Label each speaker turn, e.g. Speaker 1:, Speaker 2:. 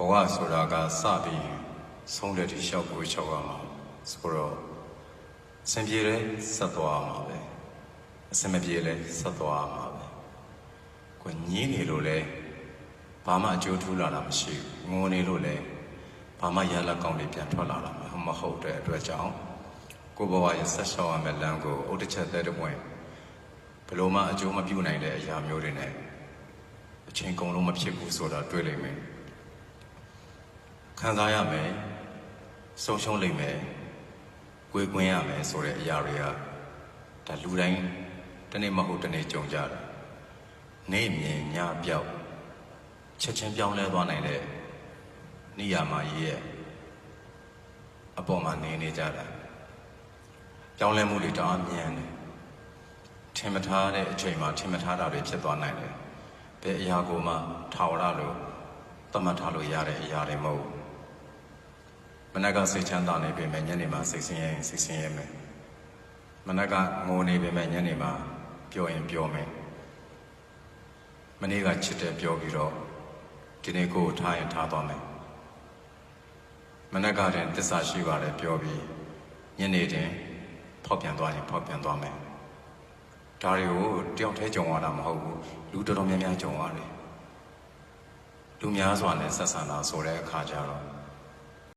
Speaker 1: ဘဝဆိုတာကစပြီးဆုံးတဲ့ဒီလျှောက်ကိုချုပ်ရမှာဆိုတော့အစဉ်ပြေလဲဆက်သွားမှာပဲအစဉ်မပြေလဲဆက်သွားမှာပဲကိုညင်းနေလို့လဲဘာမှအကျိုးထူးလာတာမရှိဘူးငိုနေလို့လဲဘာမှရလက်ကောင်းတွေပြန်ထွက်လာတာမဟုတ်တဲ့အတွက်ကြောင့်ကိုဘဝရဲ့ဆက်ရှောက်ရမယ့်လမ်းကိုအုတ်တစ်ချက်သက်တပွင့်ဘလို့မှအကျိုးမပြုနိုင်တဲ့အရာမျိုးတွေနဲ့အချိန်ကုန်လုံးမဖြစ်ဘူးဆိုတာတွေ့လိမ့်မယ်ခံစားရမယ်ဆုံးရှုံးလိမ့်မယ်ကိုယ်ကွင်းရမယ်ဆိုတဲ့အရာတွေကဒါလူတိုင်းတနေ့မဟုတ်တနေ့ကြုံကြတယ်နေမြင်ညပြောက်ချက်ချင်းပြောင်းလဲသွားနိုင်တဲ့နေရာမှာရဲ့အပေါ်မှာနေကြတာပြောင်းလဲမှုတွေတောင်မြန်တယ်ထင်မထားတဲ့အချိန်မှာထင်မထားတာတွေဖြစ်သွားနိုင်တယ်ဘယ်အရာကိုမှထာဝရလို့သတ်မှတ်ထားလို့ရတဲ့အရာတွေမဟုတ်မနက်ကစိတ်ချမ်းသာနေပေမဲ့ညနေမှာစိတ်ဆင်းရဲမယ်မနက်ကငိုနေပေမဲ့ညနေမှာပျော်ရင်ပျော်မယ်မနေ့ကချစ်တယ်ပြောပြီးတော့ဒီနေ့ကိုထားရင်ထားသွားမယ်မနက်ကတည်းကသစ္စာရှိပါတယ်ပြောပြီးညနေတင်ဖောက်ပြန်သွားရင်ဖောက်ပြန်သွားမယ်ဒါတွေကိုတယောက်တည်းကြုံရတာမဟုတ်ဘူးလူတော်တော်များများကြုံရတယ်လူများစွာနဲ့ဆက်ဆံတာဆိုတဲ့အခါကျတော့